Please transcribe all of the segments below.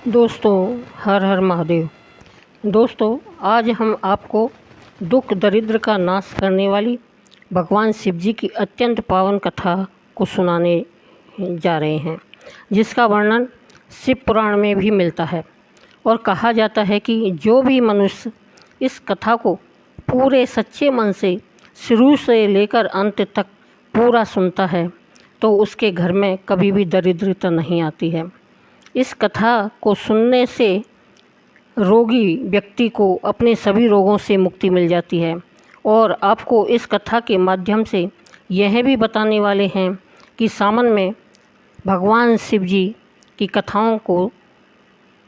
दोस्तों, हर हर महादेव। दोस्तों, आज हम आपको दुख दरिद्र का नाश करने वाली भगवान शिव जी की अत्यंत पावन कथा को सुनाने जा रहे हैं, जिसका वर्णन शिव पुराण में भी मिलता है। और कहा जाता है कि जो भी मनुष्य इस कथा को पूरे सच्चे मन से शुरू से लेकर अंत तक पूरा सुनता है तो उसके घर में कभी भी दरिद्रता नहीं आती है। इस कथा को सुनने से रोगी व्यक्ति को अपने सभी रोगों से मुक्ति मिल जाती है। और आपको इस कथा के माध्यम से यह भी बताने वाले हैं कि सावन में भगवान शिव जी की कथाओं को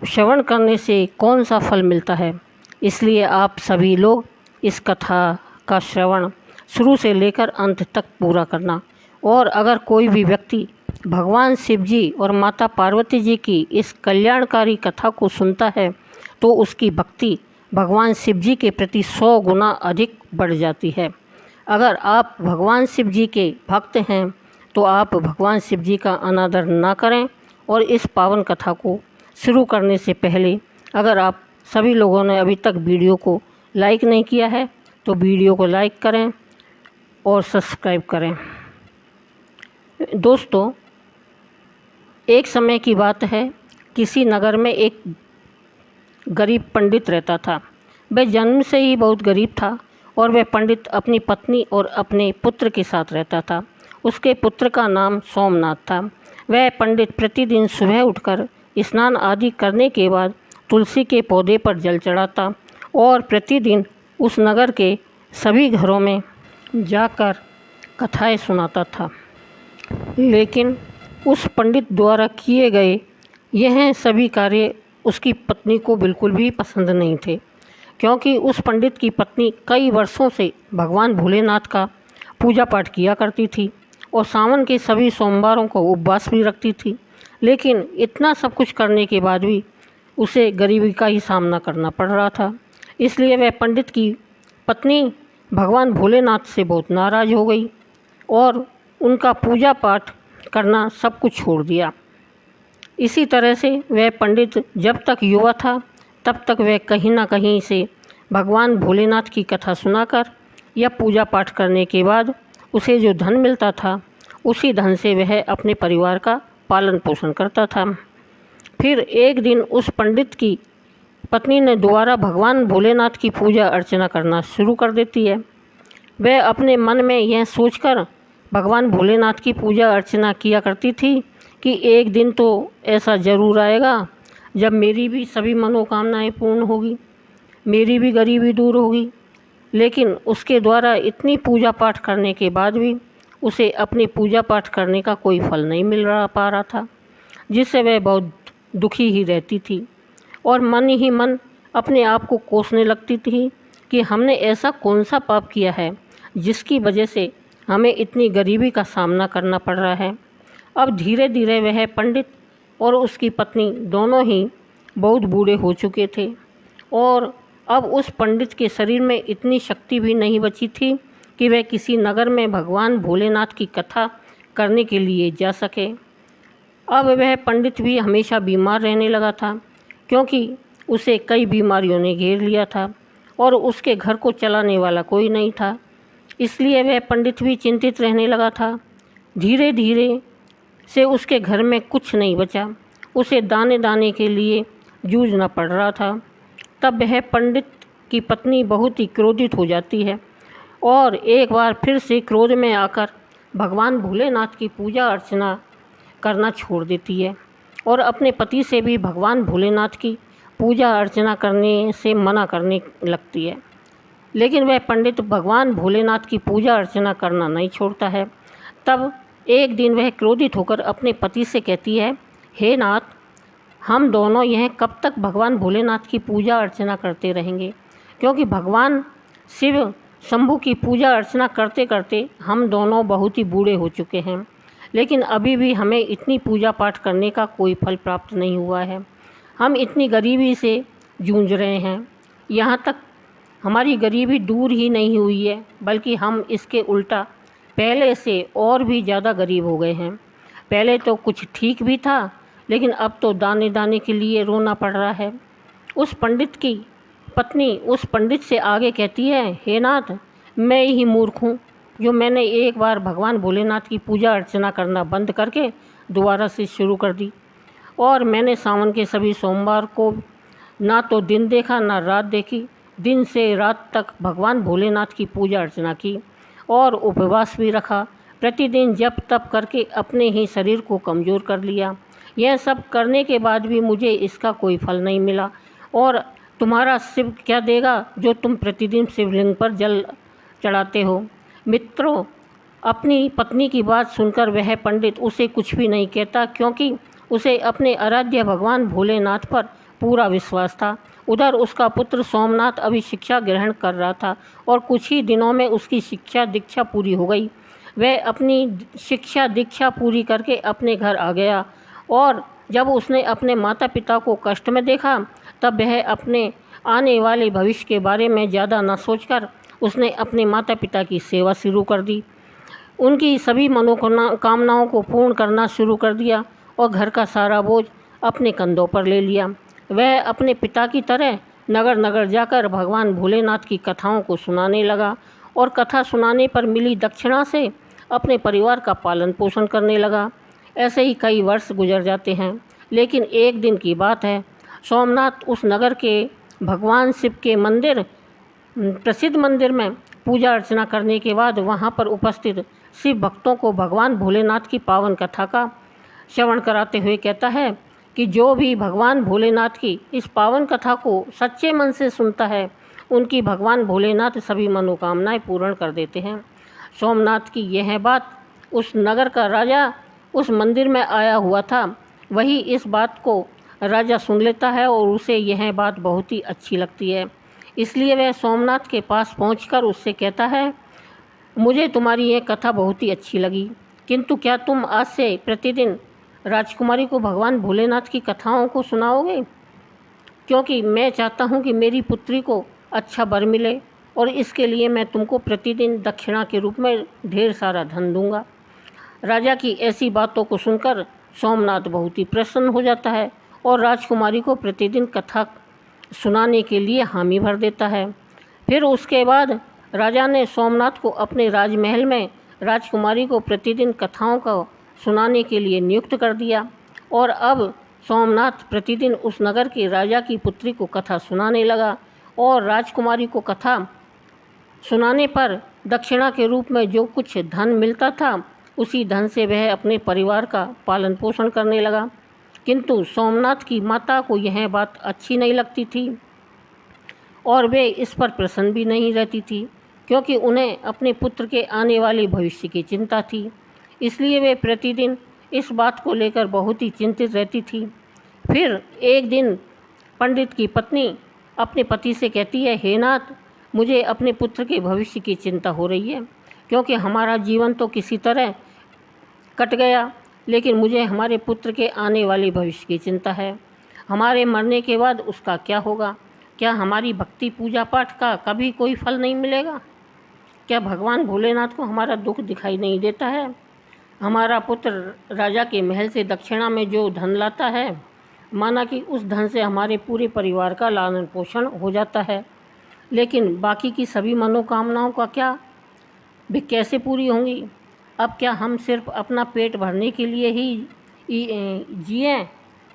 श्रवण करने से कौन सा फल मिलता है। इसलिए आप सभी लोग इस कथा का श्रवण शुरू से लेकर अंत तक पूरा करना। और अगर कोई भी व्यक्ति भगवान शिव जी और माता पार्वती जी की इस कल्याणकारी कथा को सुनता है तो उसकी भक्ति भगवान शिव जी के प्रति 100 गुना अधिक बढ़ जाती है। अगर आप भगवान शिव जी के भक्त हैं तो आप भगवान शिव जी का अनादर ना करें। और इस पावन कथा को शुरू करने से पहले अगर आप सभी लोगों ने अभी तक वीडियो को लाइक नहीं किया है तो वीडियो को लाइक करें और सब्सक्राइब करें। दोस्तों, एक समय की बात है, किसी नगर में एक गरीब पंडित रहता था। वह जन्म से ही बहुत गरीब था और वह पंडित अपनी पत्नी और अपने पुत्र के साथ रहता था। उसके पुत्र का नाम सोमनाथ था। वह पंडित प्रतिदिन सुबह उठकर स्नान आदि करने के बाद तुलसी के पौधे पर जल चढ़ाता और प्रतिदिन उस नगर के सभी घरों में जाकर कथाएं सुनाता था। लेकिन उस पंडित द्वारा किए गए यह सभी कार्य उसकी पत्नी को बिल्कुल भी पसंद नहीं थे, क्योंकि उस पंडित की पत्नी कई वर्षों से भगवान भोलेनाथ का पूजा पाठ किया करती थी और सावन के सभी सोमवारों को उपवास भी रखती थी। लेकिन इतना सब कुछ करने के बाद भी उसे गरीबी का ही सामना करना पड़ रहा था। इसलिए वह पंडित की पत्नी भगवान भोलेनाथ से बहुत नाराज़ हो गई और उनका पूजा पाठ करना सब कुछ छोड़ दिया। इसी तरह से वह पंडित जब तक युवा था तब तक वह कहीं ना कहीं से भगवान भोलेनाथ की कथा सुनाकर या पूजा पाठ करने के बाद उसे जो धन मिलता था उसी धन से वह अपने परिवार का पालन पोषण करता था। फिर एक दिन उस पंडित की पत्नी ने दोबारा भगवान भोलेनाथ की पूजा अर्चना करना शुरू कर देती है। वह अपने मन में यह सोचकर भगवान भोलेनाथ की पूजा अर्चना किया करती थी कि एक दिन तो ऐसा ज़रूर आएगा जब मेरी भी सभी मनोकामनाएं पूर्ण होगी, मेरी भी गरीबी दूर होगी। लेकिन उसके द्वारा इतनी पूजा पाठ करने के बाद भी उसे अपनी पूजा पाठ करने का कोई फल नहीं मिल पा रहा था, जिससे वह बहुत दुखी ही रहती थी और मन ही मन अपने आप को कोसने लगती थी कि हमने ऐसा कौन सा पाप किया है जिसकी वजह से हमें इतनी गरीबी का सामना करना पड़ रहा है। अब धीरे धीरे वह पंडित और उसकी पत्नी दोनों ही बहुत बूढ़े हो चुके थे और अब उस पंडित के शरीर में इतनी शक्ति भी नहीं बची थी कि वह किसी नगर में भगवान भोलेनाथ की कथा करने के लिए जा सके। अब वह पंडित भी हमेशा बीमार रहने लगा था, क्योंकि उसे कई बीमारियों ने घेर लिया था और उसके घर को चलाने वाला कोई नहीं था। इसलिए वह पंडित भी चिंतित रहने लगा था। धीरे धीरे से उसके घर में कुछ नहीं बचा, उसे दाने दाने के लिए जूझना पड़ रहा था। तब वह पंडित की पत्नी बहुत ही क्रोधित हो जाती है और एक बार फिर से क्रोध में आकर भगवान भोलेनाथ की पूजा अर्चना करना छोड़ देती है और अपने पति से भी भगवान भोलेनाथ की पूजा अर्चना करने से मना करने लगती है। लेकिन वह पंडित भगवान भोलेनाथ की पूजा अर्चना करना नहीं छोड़ता है। तब एक दिन वह क्रोधित होकर अपने पति से कहती है, हे नाथ, हम दोनों यह कब तक भगवान भोलेनाथ की पूजा अर्चना करते रहेंगे, क्योंकि भगवान शिव शंभू की पूजा अर्चना करते करते हम दोनों बहुत ही बूढ़े हो चुके हैं, लेकिन अभी भी हमें इतनी पूजा पाठ करने का कोई फल प्राप्त नहीं हुआ है। हम इतनी गरीबी से जूझ रहे हैं, यहाँ तक हमारी गरीबी दूर ही नहीं हुई है बल्कि हम इसके उल्टा पहले से और भी ज़्यादा गरीब हो गए हैं। पहले तो कुछ ठीक भी था, लेकिन अब तो दाने दाने के लिए रोना पड़ रहा है। उस पंडित की पत्नी उस पंडित से आगे कहती है, हे नाथ, मैं ही मूर्ख हूँ जो मैंने एक बार भगवान भोलेनाथ की पूजा अर्चना करना बंद करके दोबारा से शुरू कर दी, और मैंने सावन के सभी सोमवार को ना तो दिन देखा ना रात देखी, दिन से रात तक भगवान भोलेनाथ की पूजा अर्चना की और उपवास भी रखा। प्रतिदिन जप तप करके अपने ही शरीर को कमज़ोर कर लिया। यह सब करने के बाद भी मुझे इसका कोई फल नहीं मिला। और तुम्हारा शिव क्या देगा जो तुम प्रतिदिन शिवलिंग पर जल चढ़ाते हो। मित्रों, अपनी पत्नी की बात सुनकर वह पंडित उसे कुछ भी नहीं कहता, क्योंकि उसे अपने आराध्य भगवान भोलेनाथ पर पूरा विश्वास था। उधर उसका पुत्र सोमनाथ अभी शिक्षा ग्रहण कर रहा था और कुछ ही दिनों में उसकी शिक्षा दीक्षा पूरी हो गई। वह अपनी शिक्षा दीक्षा पूरी करके अपने घर आ गया, और जब उसने अपने माता पिता को कष्ट में देखा तब वह अपने आने वाले भविष्य के बारे में ज़्यादा न सोचकर उसने अपने माता पिता की सेवा शुरू कर दी। उनकी सभी मनोकामनाओं को पूर्ण करना शुरू कर दिया और घर का सारा बोझ अपने कंधों पर ले लिया। वह अपने पिता की तरह नगर नगर जाकर भगवान भोलेनाथ की कथाओं को सुनाने लगा और कथा सुनाने पर मिली दक्षिणा से अपने परिवार का पालन पोषण करने लगा। ऐसे ही कई वर्ष गुजर जाते हैं, लेकिन एक दिन की बात है। सोमनाथ उस नगर के भगवान शिव के मंदिर, प्रसिद्ध मंदिर में पूजा अर्चना करने के बाद वहाँ पर उपस्थित शिव भक्तों को भगवान भोलेनाथ की पावन कथा का श्रवण कराते हुए कहता है कि जो भी भगवान भोलेनाथ की इस पावन कथा को सच्चे मन से सुनता है, उनकी भगवान भोलेनाथ सभी मनोकामनाएं पूर्ण कर देते हैं। सोमनाथ की यह बात उस नगर का राजा उस मंदिर में आया हुआ था, वही इस बात को राजा सुन लेता है और उसे यह बात बहुत ही अच्छी लगती है। इसलिए वह सोमनाथ के पास पहुंचकर उससे कहता है, मुझे तुम्हारी यह कथा बहुत ही अच्छी लगी, किंतु क्या तुम आज से प्रतिदिन राजकुमारी को भगवान भोलेनाथ की कथाओं को सुनाओगे? क्योंकि मैं चाहता हूं कि मेरी पुत्री को अच्छा वर मिले, और इसके लिए मैं तुमको प्रतिदिन दक्षिणा के रूप में ढेर सारा धन दूंगा। राजा की ऐसी बातों को सुनकर सोमनाथ बहुत ही प्रसन्न हो जाता है और राजकुमारी को प्रतिदिन कथा सुनाने के लिए हामी भर देता है। फिर उसके बाद राजा ने सोमनाथ को अपने राजमहल में राजकुमारी को प्रतिदिन कथाओं को सुनाने के लिए नियुक्त कर दिया, और अब सोमनाथ प्रतिदिन उस नगर के राजा की पुत्री को कथा सुनाने लगा, और राजकुमारी को कथा सुनाने पर दक्षिणा के रूप में जो कुछ धन मिलता था, उसी धन से वह अपने परिवार का पालन पोषण करने लगा। किंतु सोमनाथ की माता को यह बात अच्छी नहीं लगती थी और वे इस पर प्रसन्न भी नहीं रहती थी, क्योंकि उन्हें अपने पुत्र के आने वाले भविष्य की चिंता थी। इसलिए वे प्रतिदिन इस बात को लेकर बहुत ही चिंतित रहती थी। फिर एक दिन पंडित की पत्नी अपने पति से कहती है, हे नाथ, मुझे अपने पुत्र के भविष्य की चिंता हो रही है, क्योंकि हमारा जीवन तो किसी तरह कट गया, लेकिन मुझे हमारे पुत्र के आने वाले भविष्य की चिंता है। हमारे मरने के बाद उसका क्या होगा? क्या हमारी भक्ति पूजा पाठ का कभी कोई फल नहीं मिलेगा? क्या भगवान भोलेनाथ को हमारा दुख दिखाई नहीं देता है? हमारा पुत्र राजा के महल से दक्षिणा में जो धन लाता है, माना कि उस धन से हमारे पूरे परिवार का लालन पोषण हो जाता है, लेकिन बाकी की सभी मनोकामनाओं का क्या? वे कैसे पूरी होंगी? अब क्या हम सिर्फ अपना पेट भरने के लिए ही जिएं?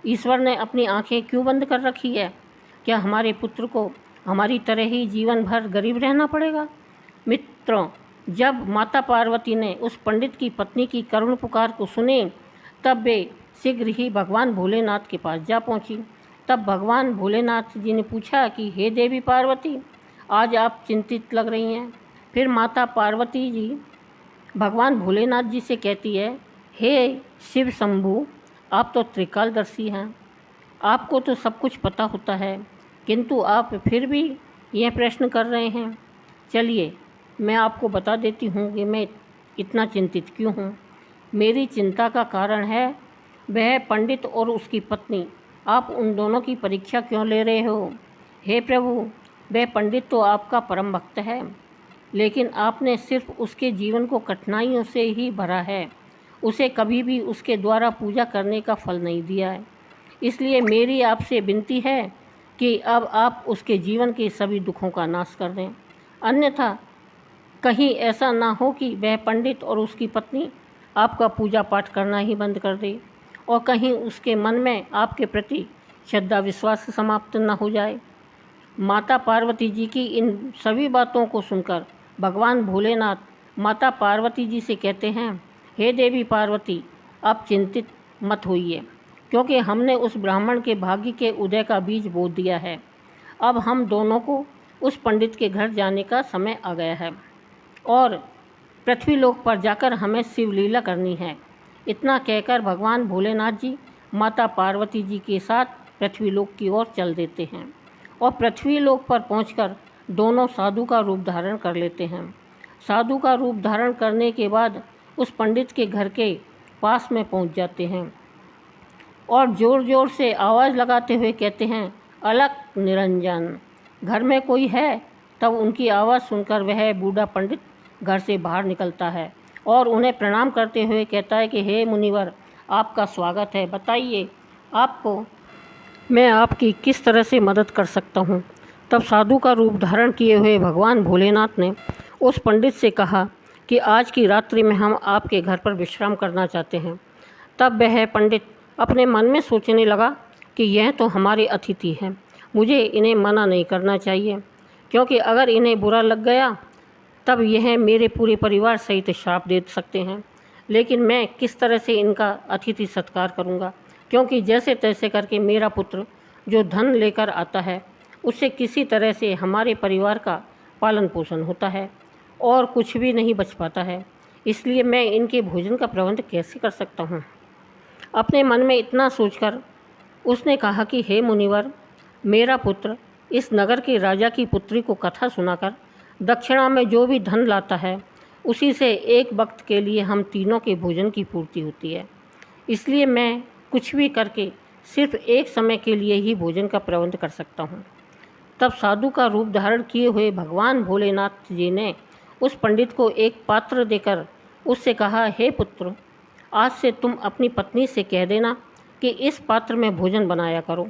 ईश्वर ने अपनी आंखें क्यों बंद कर रखी है? क्या हमारे पुत्र को हमारी तरह ही जीवन भर गरीब रहना पड़ेगा? मित्रों, जब माता पार्वती ने उस पंडित की पत्नी की करुण पुकार को सुने, तब वे शीघ्र ही भगवान भोलेनाथ के पास जा पहुंची। तब भगवान भोलेनाथ जी ने पूछा कि हे देवी पार्वती, आज आप चिंतित लग रही हैं। फिर माता पार्वती जी भगवान भोलेनाथ जी से कहती है, हे शिव शंभु, आप तो त्रिकालदर्शी हैं, आपको तो सब कुछ पता होता है, किंतु आप फिर भी यह प्रश्न कर रहे हैं। चलिए, मैं आपको बता देती हूँ कि मैं इतना चिंतित क्यों हूँ। मेरी चिंता का कारण है वह पंडित और उसकी पत्नी। आप उन दोनों की परीक्षा क्यों ले रहे हो? हे प्रभु, वह पंडित तो आपका परम भक्त है, लेकिन आपने सिर्फ उसके जीवन को कठिनाइयों से ही भरा है उसे कभी भी उसके द्वारा पूजा करने का फल नहीं दिया है। इसलिए मेरी आपसे विनती है कि अब आप उसके जीवन के सभी दुखों का नाश कर दें, अन्यथा कहीं ऐसा ना हो कि वह पंडित और उसकी पत्नी आपका पूजा पाठ करना ही बंद कर दे और कहीं उसके मन में आपके प्रति श्रद्धा विश्वास समाप्त न हो जाए। माता पार्वती जी की इन सभी बातों को सुनकर भगवान भोलेनाथ माता पार्वती जी से कहते हैं, हे देवी पार्वती, आप चिंतित मत होइए, क्योंकि हमने उस ब्राह्मण के भाग्य के उदय का बीज बो दिया है। अब हम दोनों को उस पंडित के घर जाने का समय आ गया है और पृथ्वीलोक पर जाकर हमें शिवलीला करनी है। इतना कहकर भगवान भोलेनाथ जी माता पार्वती जी के साथ पृथ्वीलोक की ओर चल देते हैं और पृथ्वीलोक पर पहुंचकर दोनों साधु का रूप धारण कर लेते हैं। साधु का रूप धारण करने के बाद उस पंडित के घर के पास में पहुंच जाते हैं और ज़ोर ज़ोर से आवाज़ लगाते हुए कहते हैं, अलक निरंजन, घर में कोई है? तब उनकी आवाज़ सुनकर वह बूढ़ा पंडित घर से बाहर निकलता है और उन्हें प्रणाम करते हुए कहता है कि हे मुनिवर, आपका स्वागत है, बताइए आपको मैं आपकी किस तरह से मदद कर सकता हूँ। तब साधु का रूप धारण किए हुए भगवान भोलेनाथ ने उस पंडित से कहा कि आज की रात्रि में हम आपके घर पर विश्राम करना चाहते हैं। तब वह पंडित अपने मन में सोचने लगा कि यह तो हमारे अतिथि हैं, मुझे इन्हें मना नहीं करना चाहिए, क्योंकि अगर इन्हें बुरा लग गया तब यह मेरे पूरे परिवार सहित श्राप दे सकते हैं। लेकिन मैं किस तरह से इनका अतिथि सत्कार करूंगा, क्योंकि जैसे तैसे करके मेरा पुत्र जो धन लेकर आता है उससे किसी तरह से हमारे परिवार का पालन पोषण होता है और कुछ भी नहीं बच पाता है। इसलिए मैं इनके भोजन का प्रबंध कैसे कर सकता हूँ। अपने मन में इतना सोचकर उसने कहा कि हे मुनिवर, मेरा पुत्र इस नगर के राजा की पुत्री को कथा सुनाकर दक्षिणा में जो भी धन लाता है उसी से एक वक्त के लिए हम तीनों के भोजन की पूर्ति होती है। इसलिए मैं कुछ भी करके सिर्फ एक समय के लिए ही भोजन का प्रबंध कर सकता हूँ। तब साधु का रूप धारण किए हुए भगवान भोलेनाथ जी ने उस पंडित को एक पात्र देकर उससे कहा, हे पुत्र, आज से तुम अपनी पत्नी से कह देना कि इस पात्र में भोजन बनाया करो,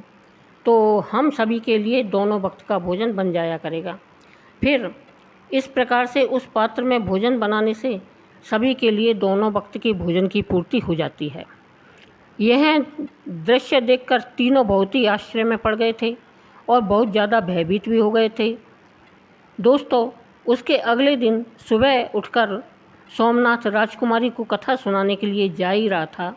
तो हम सभी के लिए दोनों वक्त का भोजन बन जाया करेगा। फिर इस प्रकार से उस पात्र में भोजन बनाने से सभी के लिए दोनों वक्त के भोजन की पूर्ति हो जाती है। यह दृश्य देखकर तीनों बहुत ही आश्चर्य में पड़ गए थे और बहुत ज़्यादा भयभीत भी हो गए थे। दोस्तों, उसके अगले दिन सुबह उठकर सोमनाथ राजकुमारी को कथा सुनाने के लिए जा ही रहा था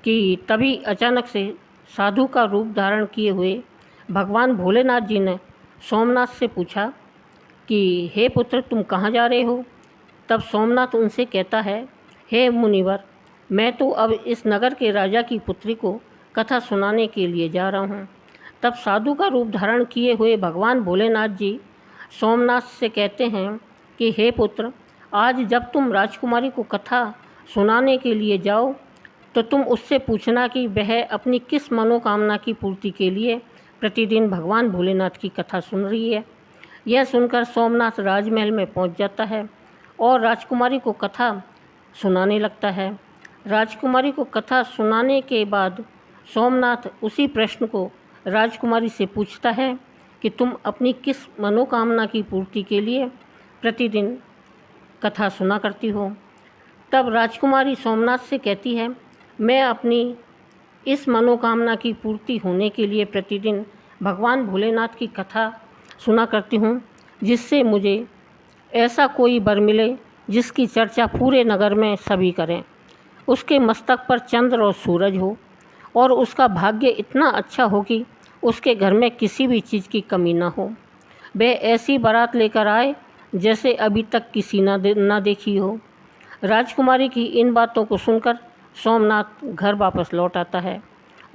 कि तभी अचानक से साधु का रूप धारण किए हुए भगवान भोलेनाथ जी ने सोमनाथ से पूछा कि हे पुत्र, तुम कहाँ जा रहे हो। तब सोमनाथ उनसे कहता है, हे मुनिवर, मैं तो अब इस नगर के राजा की पुत्री को कथा सुनाने के लिए जा रहा हूँ। तब साधु का रूप धारण किए हुए भगवान भोलेनाथ जी सोमनाथ से कहते हैं कि हे पुत्र, आज जब तुम राजकुमारी को कथा सुनाने के लिए जाओ तो तुम उससे पूछना कि वह अपनी किस मनोकामना की पूर्ति के लिए प्रतिदिन भगवान भोलेनाथ की कथा सुन रही है। यह सुनकर सोमनाथ राजमहल में पहुंच जाता है और राजकुमारी को कथा सुनाने लगता है। राजकुमारी को कथा सुनाने के बाद सोमनाथ उसी प्रश्न को राजकुमारी से पूछता है कि तुम अपनी किस मनोकामना की पूर्ति के लिए प्रतिदिन कथा सुना करती हो। तब राजकुमारी सोमनाथ से कहती है, मैं अपनी इस मनोकामना की पूर्ति होने के लिए प्रतिदिन भगवान भोलेनाथ की कथा सुना करती हूँ, जिससे मुझे ऐसा कोई वर मिले जिसकी चर्चा पूरे नगर में सभी करें। उसके मस्तक पर चंद्र और सूरज हो और उसका भाग्य इतना अच्छा हो कि उसके घर में किसी भी चीज़ की कमी ना हो। वह ऐसी बारात लेकर आए जैसे अभी तक किसी ना देखी हो। राजकुमारी की इन बातों को सुनकर सोमनाथ घर वापस लौट आता है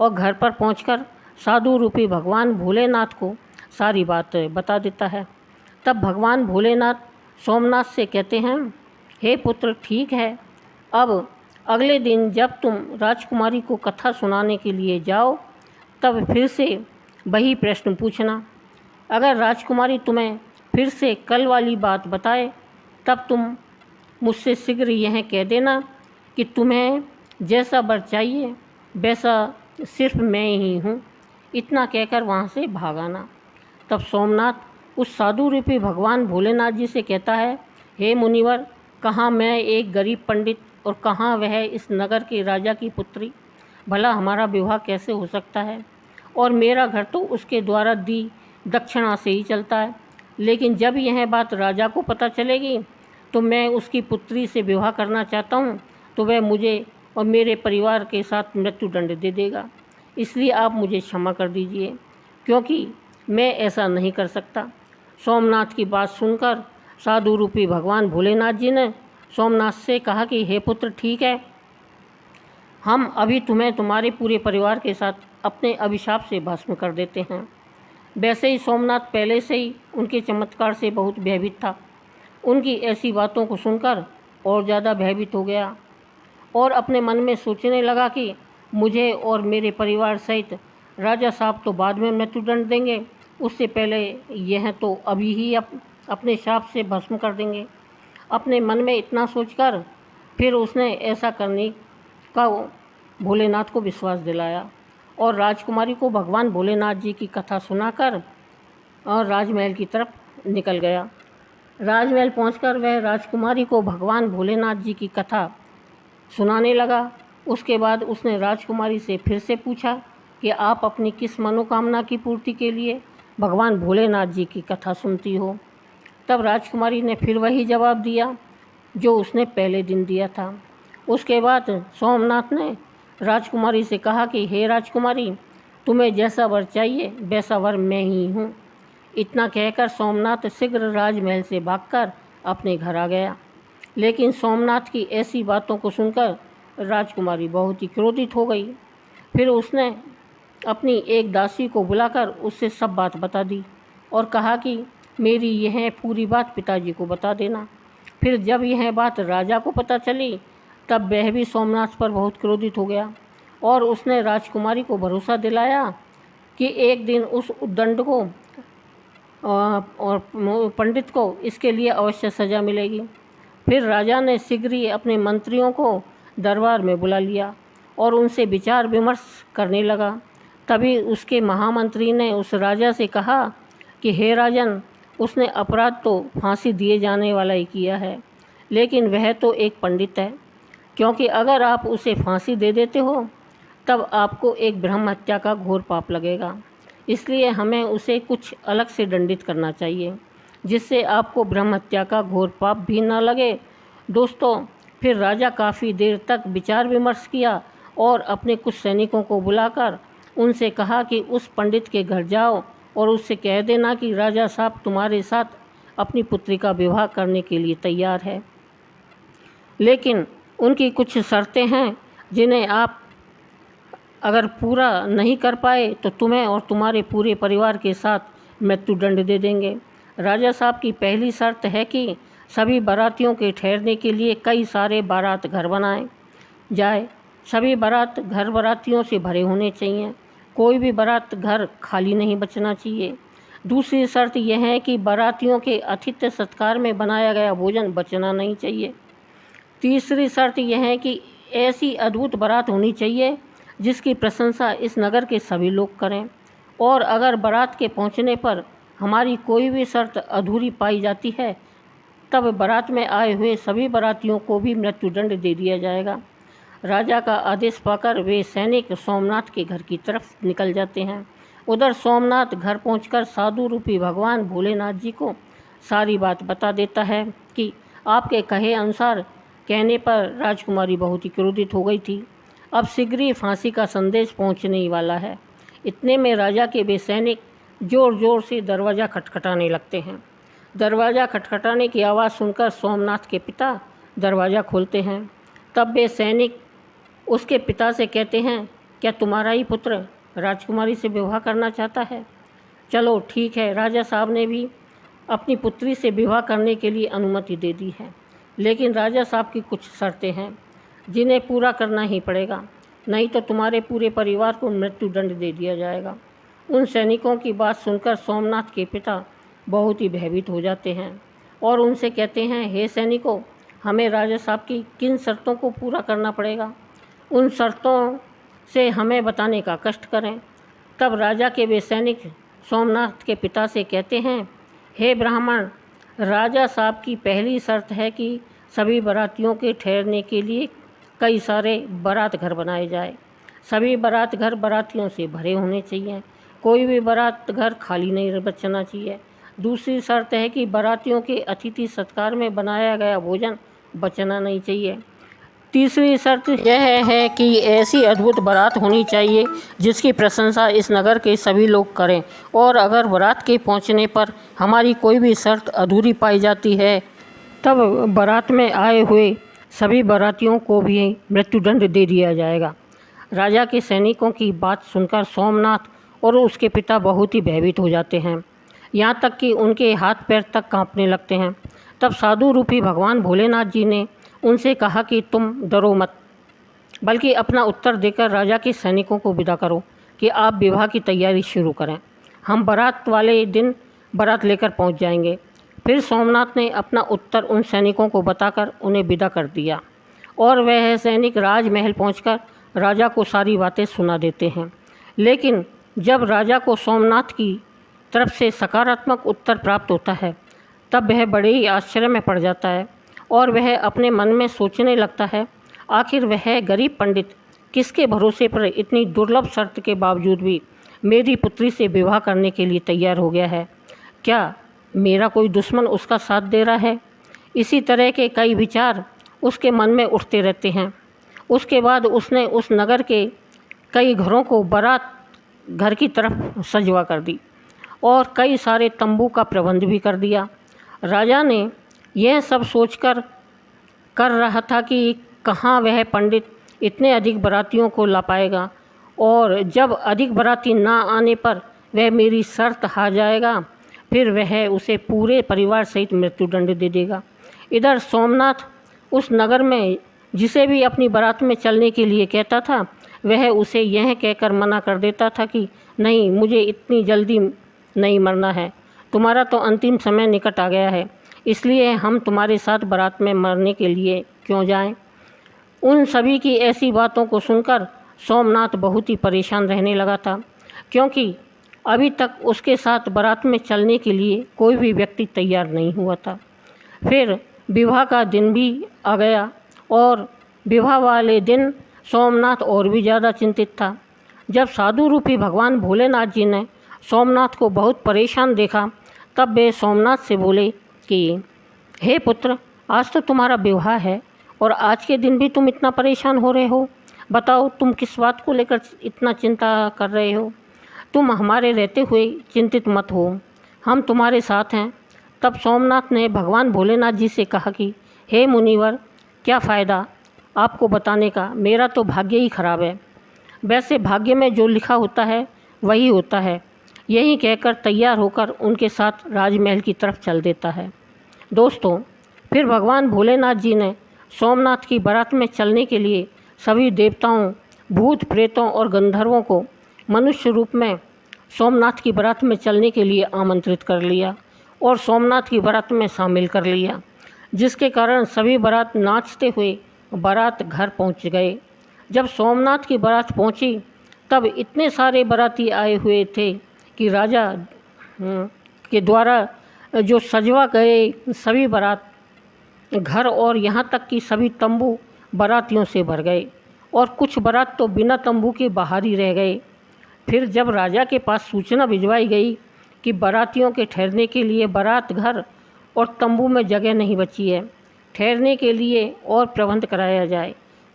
और घर पर पहुंचकर साधु रूपी भगवान भोलेनाथ को सारी बात बता देता है। तब भगवान भोलेनाथ सोमनाथ से कहते हैं, हे पुत्र, ठीक है, अब अगले दिन जब तुम राजकुमारी को कथा सुनाने के लिए जाओ तब फिर से वही प्रश्न पूछना। अगर राजकुमारी तुम्हें फिर से कल वाली बात बताए तब तुम मुझसे शीघ्र यह कह देना कि तुम्हें जैसा वर चाहिए वैसा सिर्फ मैं ही हूँ। इतना कहकर वहाँ से भाग आना। तब सोमनाथ उस साधु रूपी भगवान भोलेनाथ जी से कहता है, हे मुनिवर, कहाँ मैं एक गरीब पंडित और कहाँ वह इस नगर के राजा की पुत्री। भला हमारा विवाह कैसे हो सकता है? और मेरा घर तो उसके द्वारा दी दक्षिणा से ही चलता है। लेकिन जब यह बात राजा को पता चलेगी तो मैं उसकी पुत्री से विवाह करना चाहता हूँ तो वह मुझे और मेरे परिवार के साथ मृत्युदंड दे देगा। इसलिए आप मुझे क्षमा कर दीजिए, क्योंकि मैं ऐसा नहीं कर सकता। सोमनाथ की बात सुनकर साधु रूपी भगवान भोलेनाथ जी ने सोमनाथ से कहा कि हे पुत्र, ठीक है, हम अभी तुम्हें तुम्हारे पूरे परिवार के साथ अपने अभिशाप से भस्म कर देते हैं। वैसे ही सोमनाथ पहले से ही उनके चमत्कार से बहुत भयभीत था। उनकी ऐसी बातों को सुनकर और ज़्यादा भयभीत हो गया और अपने मन में सोचने लगा कि मुझे और मेरे परिवार सहित राजा साहब तो बाद में मृत्युदंड देंगे, उससे पहले यह तो अभी ही अपने शाप से भस्म कर देंगे। अपने मन में इतना सोचकर फिर उसने ऐसा करने का भोलेनाथ को विश्वास दिलाया और राजकुमारी को भगवान भोलेनाथ जी की कथा सुनाकर और राजमहल की तरफ निकल गया। राजमहल पहुंचकर वह राजकुमारी को भगवान भोलेनाथ जी की कथा सुनाने लगा। उसके बाद उसने राजकुमारी से फिर से पूछा कि आप अपनी किस मनोकामना की पूर्ति के लिए भगवान भोलेनाथ जी की कथा सुनती हो? तब राजकुमारी ने फिर वही जवाब दिया जो उसने पहले दिन दिया था। उसके बाद सोमनाथ ने राजकुमारी से कहा कि हे राजकुमारी, तुम्हें जैसा वर चाहिए वैसा वर मैं ही हूँ। इतना कहकर सोमनाथ शीघ्र राजमहल से भागकर अपने घर आ गया। लेकिन सोमनाथ की ऐसी बातों को सुनकर राजकुमारी बहुत ही क्रोधित हो गई। फिर उसने अपनी एक दासी को बुलाकर उससे सब बात बता दी और कहा कि मेरी यह पूरी बात पिताजी को बता देना। फिर जब यह बात राजा को पता चली तब वह भी सोमनाथ पर बहुत क्रोधित हो गया और उसने राजकुमारी को भरोसा दिलाया कि एक दिन उस उद्दंड को और पंडित को इसके लिए अवश्य सज़ा मिलेगी। फिर राजा ने शीघ्र ही अपने मंत्रियों को दरबार में बुला लिया और उनसे विचार विमर्श करने लगा। तभी उसके महामंत्री ने उस राजा से कहा कि हे राजन, उसने अपराध तो फांसी दिए जाने वाला ही किया है, लेकिन वह तो एक पंडित है, क्योंकि अगर आप उसे फांसी दे देते हो तब आपको एक ब्रह्म हत्या का घोर पाप लगेगा। इसलिए हमें उसे कुछ अलग से दंडित करना चाहिए जिससे आपको ब्रह्म हत्या का घोर पाप भी न लगे। दोस्तों, फिर राजा काफ़ी देर तक विचार विमर्श किया और अपने कुछ सैनिकों को बुलाकर उनसे कहा कि उस पंडित के घर जाओ और उससे कह देना कि राजा साहब तुम्हारे साथ अपनी पुत्री का विवाह करने के लिए तैयार है, लेकिन उनकी कुछ शर्तें हैं जिन्हें आप अगर पूरा नहीं कर पाए तो तुम्हें और तुम्हारे पूरे परिवार के साथ मृत्युदंड दे देंगे। राजा साहब की पहली शर्त है कि सभी बारातियों के ठहरने के लिए कई सारे बारात घर बनाए जाए। सभी बारात घर बारातियों से भरे होने चाहिए, कोई भी बारात घर खाली नहीं बचना चाहिए। दूसरी शर्त यह है कि बारातियों के आतिथ्य सत्कार में बनाया गया भोजन बचना नहीं चाहिए। तीसरी शर्त यह है कि ऐसी अद्भुत बारात होनी चाहिए जिसकी प्रशंसा इस नगर के सभी लोग करें, और अगर बारात के पहुंचने पर हमारी कोई भी शर्त अधूरी पाई जाती है तब बारात में आए हुए सभी बारातियों को भी मृत्युदंड दे दिया जाएगा। राजा का आदेश पाकर वे सैनिक सोमनाथ के घर की तरफ निकल जाते हैं। उधर सोमनाथ घर पहुंचकर साधु रूपी भगवान भोलेनाथ जी को सारी बात बता देता है कि आपके कहे अनुसार कहने पर राजकुमारी बहुत ही क्रोधित हो गई थी। अब शीघ्र ही फांसी का संदेश पहुंचने ही वाला है। इतने में राजा के वे सैनिक ज़ोर ज़ोर से दरवाज़ा खटखटाने लगते हैं। दरवाज़ा खटखटाने की आवाज़ सुनकर सोमनाथ के पिता दरवाज़ा खोलते हैं। तब वे सैनिक उसके पिता से कहते हैं, क्या तुम्हारा ही पुत्र राजकुमारी से विवाह करना चाहता है? चलो ठीक है, राजा साहब ने भी अपनी पुत्री से विवाह करने के लिए अनुमति दे दी है, लेकिन राजा साहब की कुछ शर्तें हैं जिन्हें पूरा करना ही पड़ेगा, नहीं तो तुम्हारे पूरे परिवार को मृत्युदंड दे दिया जाएगा। उन सैनिकों की बात सुनकर सोमनाथ के पिता बहुत ही भयभीत हो जाते हैं और उनसे कहते हैं, हे सैनिकों, हमें राजा साहब की किन शर्तों को पूरा करना पड़ेगा, उन शर्तों से हमें बताने का कष्ट करें। तब राजा के वे सैनिक सोमनाथ के पिता से कहते हैं, हे ब्राह्मण, राजा साहब की पहली शर्त है कि सभी बारातियों के ठहरने के लिए कई सारे बारात घर बनाए जाए। सभी बारात घर बारातियों से भरे होने चाहिए, कोई भी बारात घर खाली नहीं बचना चाहिए। दूसरी शर्त है कि बारातियों के अतिथि सत्कार में बनाया गया भोजन बचना नहीं चाहिए। तीसरी शर्त यह है कि ऐसी अद्भुत बारात होनी चाहिए जिसकी प्रशंसा इस नगर के सभी लोग करें, और अगर बारात के पहुंचने पर हमारी कोई भी शर्त अधूरी पाई जाती है तब बारात में आए हुए सभी बारातियों को भी मृत्युदंड दे दिया जाएगा। राजा के सैनिकों की बात सुनकर सोमनाथ और उसके पिता बहुत ही भयभीत हो जाते हैं, यहाँ तक कि उनके हाथ पैर तक कांपने लगते हैं। तब साधु रूपी भगवान भोलेनाथ जी ने उनसे कहा कि तुम डरो मत, बल्कि अपना उत्तर देकर राजा के सैनिकों को विदा करो कि आप विवाह की तैयारी शुरू करें। हम बारात वाले दिन बारात लेकर पहुंच जाएंगे। फिर सोमनाथ ने अपना उत्तर उन सैनिकों को बताकर उन्हें विदा कर दिया, और वह सैनिक राजमहल पहुंचकर राजा को सारी बातें सुना देते हैं। लेकिन जब राजा को सोमनाथ की तरफ से सकारात्मक उत्तर प्राप्त होता है तब वह बड़े ही आश्चर्य में पड़ जाता है, और वह अपने मन में सोचने लगता है, आखिर वह गरीब पंडित किसके भरोसे पर इतनी दुर्लभ शर्त के बावजूद भी मेरी पुत्री से विवाह करने के लिए तैयार हो गया है। क्या मेरा कोई दुश्मन उसका साथ दे रहा है? इसी तरह के कई विचार उसके मन में उठते रहते हैं। उसके बाद उसने उस नगर के कई घरों को बारात घर की तरफ सजवा कर दी और कई सारे तंबू का प्रबंध भी कर दिया। राजा ने यह सब सोचकर कर रहा था कि कहाँ वह पंडित इतने अधिक बारातियों को ला पाएगा, और जब अधिक बाराती ना आने पर वह मेरी शर्त हार जाएगा, फिर वह उसे पूरे परिवार सहित मृत्युदंड दे देगा। इधर सोमनाथ उस नगर में जिसे भी अपनी बारात में चलने के लिए कहता था, वह उसे यह कहकर मना कर देता था कि नहीं, मुझे इतनी जल्दी नहीं मरना है, तुम्हारा तो अंतिम समय निकट आ गया है, इसलिए हम तुम्हारे साथ बारात में मरने के लिए क्यों जाएं। उन सभी की ऐसी बातों को सुनकर सोमनाथ बहुत ही परेशान रहने लगा था, क्योंकि अभी तक उसके साथ बारात में चलने के लिए कोई भी व्यक्ति तैयार नहीं हुआ था। फिर विवाह का दिन भी आ गया, और विवाह वाले दिन सोमनाथ और भी ज़्यादा चिंतित था। जब साधु रूपी भगवान भोलेनाथ जी ने सोमनाथ को बहुत परेशान देखा, तब वे सोमनाथ से बोले कि हे पुत्र, आज तो तुम्हारा विवाह है और आज के दिन भी तुम इतना परेशान हो रहे हो। बताओ, तुम किस बात को लेकर इतना चिंता कर रहे हो? तुम हमारे रहते हुए चिंतित मत हो, हम तुम्हारे साथ हैं। तब सोमनाथ ने भगवान भोलेनाथ जी से कहा कि हे मुनिवर, क्या फ़ायदा आपको बताने का, मेरा तो भाग्य ही खराब है। वैसे भाग्य में जो लिखा होता है वही होता है। यही कहकर तैयार होकर उनके साथ राजमहल की तरफ चल देता है। दोस्तों, फिर भगवान भोलेनाथ जी ने सोमनाथ की बारात में चलने के लिए सभी देवताओं, भूत प्रेतों और गंधर्वों को मनुष्य रूप में सोमनाथ की बारात में चलने के लिए आमंत्रित कर लिया और सोमनाथ की बारात में शामिल कर लिया, जिसके कारण सभी बारात नाचते हुए बारात घर पहुंच गए। जब सोमनाथ की बारात पहुंची तब इतने सारे बाराती आए हुए थे कि राजा के द्वारा जो सजवा गए सभी बारात घर और यहाँ तक कि सभी तंबू बारातियों से भर गए, और कुछ बारात तो बिना तंबू के बाहर ही रह गए। फिर जब राजा के पास सूचना भिजवाई गई कि बारातियों के ठहरने के लिए बारात घर और तंबू में जगह नहीं बची है, ठहरने के लिए और प्रबंध कराया जाए,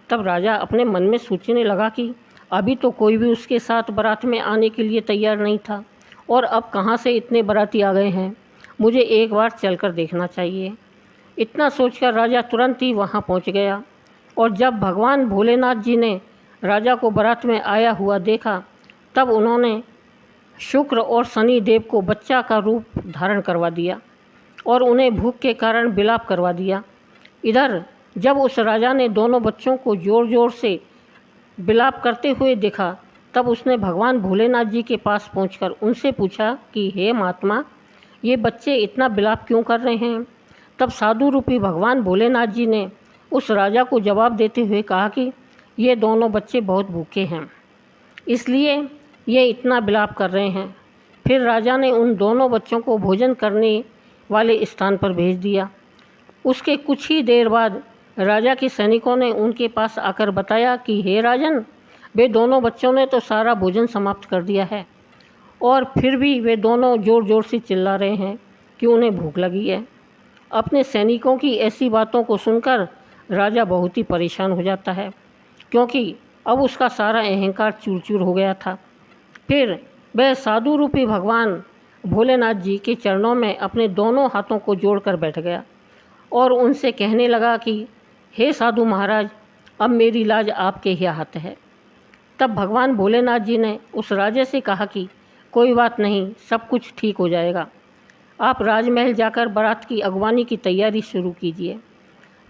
तब राजा अपने मन में सोचने लगा कि अभी तो कोई भी उसके साथ बारात में आने के लिए तैयार नहीं था, और अब कहाँ से इतने बाराती आ गए हैं, मुझे एक बार चलकर देखना चाहिए। इतना सोचकर राजा तुरंत ही वहाँ पहुँच गया, और जब भगवान भोलेनाथ जी ने राजा को बारात में आया हुआ देखा, तब उन्होंने शुक्र और शनि देव को बच्चा का रूप धारण करवा दिया और उन्हें भूख के कारण विलाप करवा दिया। इधर जब उस राजा ने दोनों बच्चों को ज़ोर ज़ोर से विलाप करते हुए देखा, तब उसने भगवान भोलेनाथ जी के पास पहुंचकर उनसे पूछा कि हे महात्मा, ये बच्चे इतना विलाप क्यों कर रहे हैं? तब साधु रूपी भगवान भोलेनाथ जी ने उस राजा को जवाब देते हुए कहा कि ये दोनों बच्चे बहुत भूखे हैं, इसलिए ये इतना विलाप कर रहे हैं। फिर राजा ने उन दोनों बच्चों को भोजन करने वाले स्थान पर भेज दिया। उसके कुछ ही देर बाद राजा के सैनिकों ने उनके पास आकर बताया कि हे राजन, वे दोनों बच्चों ने तो सारा भोजन समाप्त कर दिया है और फिर भी वे दोनों ज़ोर ज़ोर से चिल्ला रहे हैं कि उन्हें भूख लगी है। अपने सैनिकों की ऐसी बातों को सुनकर राजा बहुत ही परेशान हो जाता है, क्योंकि अब उसका सारा अहंकार चूर चूर हो गया था। फिर वह साधु रूपी भगवान भोलेनाथ जी के चरणों में अपने दोनों हाथों को जोड़कर बैठ गया और उनसे कहने लगा कि हे साधु महाराज, अब मेरी लाज आपके ही हाथ है। तब भगवान भोलेनाथ जी ने उस राजे से कहा कि कोई बात नहीं, सब कुछ ठीक हो जाएगा। आप राजमहल जाकर बारात की अगवानी की तैयारी शुरू कीजिए।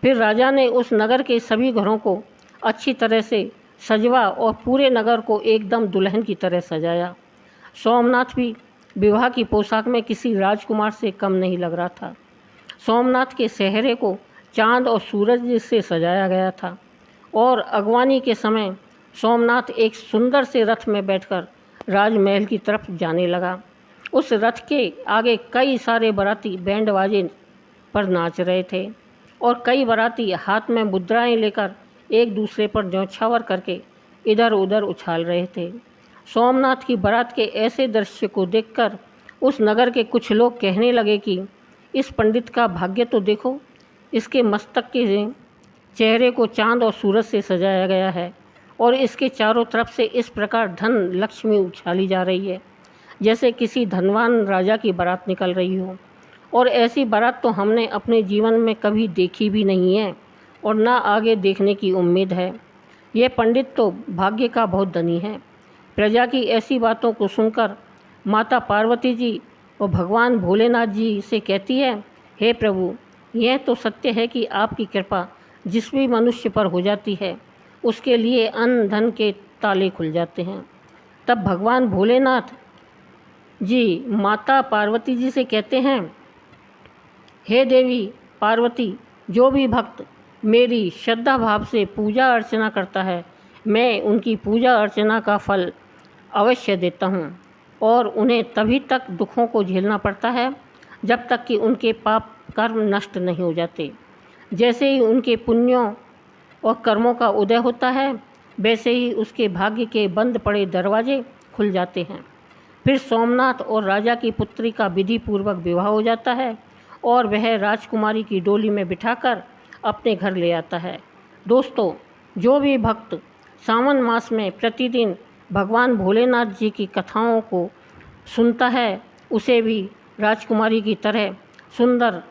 फिर राजा ने उस नगर के सभी घरों को अच्छी तरह से सजवा और पूरे नगर को एकदम दुल्हन की तरह सजाया। सोमनाथ भी विवाह की पोशाक में किसी राजकुमार से कम नहीं लग रहा था। सोमनाथ के सेहरे को चांद और सूरज से सजाया गया था और अगवानी के समय सोमनाथ एक सुंदर से रथ में बैठकर राजमहल की तरफ जाने लगा। उस रथ के आगे कई सारे बाराती बैंड बाजे पर नाच रहे थे और कई बाराती हाथ में मुद्राएं लेकर एक दूसरे पर न्यौछावर करके इधर उधर उछाल रहे थे। सोमनाथ की बारात के ऐसे दृश्य को देखकर उस नगर के कुछ लोग कहने लगे कि इस पंडित का भाग्य तो देखो, इसके मस्तक के चेहरे को चांद और सूरज से सजाया गया है और इसके चारों तरफ से इस प्रकार धन लक्ष्मी उछाली जा रही है जैसे किसी धनवान राजा की बारात निकल रही हो। और ऐसी बारात तो हमने अपने जीवन में कभी देखी भी नहीं है और ना आगे देखने की उम्मीद है। यह पंडित तो भाग्य का बहुत धनी है। प्रजा की ऐसी बातों को सुनकर माता पार्वती जी और भगवान भोलेनाथ जी से कहती है, हे प्रभु, यह तो सत्य है कि आपकी कृपा जिस भी मनुष्य पर हो जाती है उसके लिए अन्न धन के ताले खुल जाते हैं। तब भगवान भोलेनाथ जी माता पार्वती जी से कहते हैं, हे देवी पार्वती, जो भी भक्त मेरी श्रद्धा भाव से पूजा अर्चना करता है, मैं उनकी पूजा अर्चना का फल अवश्य देता हूँ और उन्हें तभी तक दुखों को झेलना पड़ता है जब तक कि उनके पाप कर्म नष्ट नहीं हो जाते। जैसे ही उनके पुण्यों और कर्मों का उदय होता है, वैसे ही उसके भाग्य के बंद पड़े दरवाजे खुल जाते हैं। फिर सोमनाथ और राजा की पुत्री का विधि पूर्वक विवाह हो जाता है और वह राजकुमारी की डोली में बिठाकर अपने घर ले आता है। दोस्तों, जो भी भक्त सावन मास में प्रतिदिन भगवान भोलेनाथ जी की कथाओं को सुनता है, उसे भी राजकुमारी की तरह सुंदर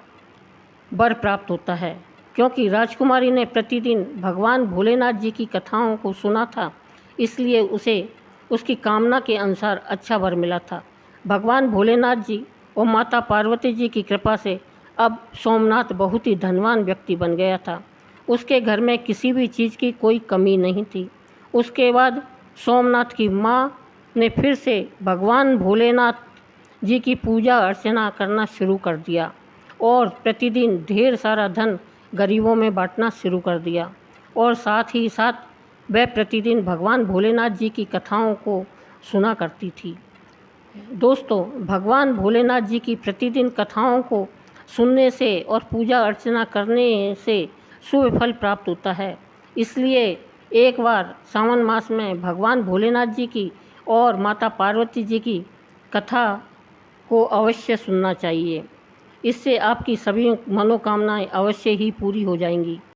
वर प्राप्त होता है, क्योंकि राजकुमारी ने प्रतिदिन भगवान भोलेनाथ जी की कथाओं को सुना था, इसलिए उसे उसकी कामना के अनुसार अच्छा वर मिला था। भगवान भोलेनाथ जी और माता पार्वती जी की कृपा से अब सोमनाथ बहुत ही धनवान व्यक्ति बन गया था। उसके घर में किसी भी चीज़ की कोई कमी नहीं थी। उसके बाद सोमनाथ की माँ ने फिर से भगवान भोलेनाथ जी की पूजा अर्चना करना शुरू कर दिया और प्रतिदिन ढेर सारा धन गरीबों में बांटना शुरू कर दिया और साथ ही साथ वह प्रतिदिन भगवान भोलेनाथ जी की कथाओं को सुना करती थी। दोस्तों, भगवान भोलेनाथ जी की प्रतिदिन कथाओं को सुनने से और पूजा अर्चना करने से शुभ फल प्राप्त होता है। इसलिए एक बार सावन मास में भगवान भोलेनाथ जी की और माता पार्वती जी की कथा को अवश्य सुनना चाहिए। इससे आपकी सभी मनोकामनाएं अवश्य ही पूरी हो जाएंगी।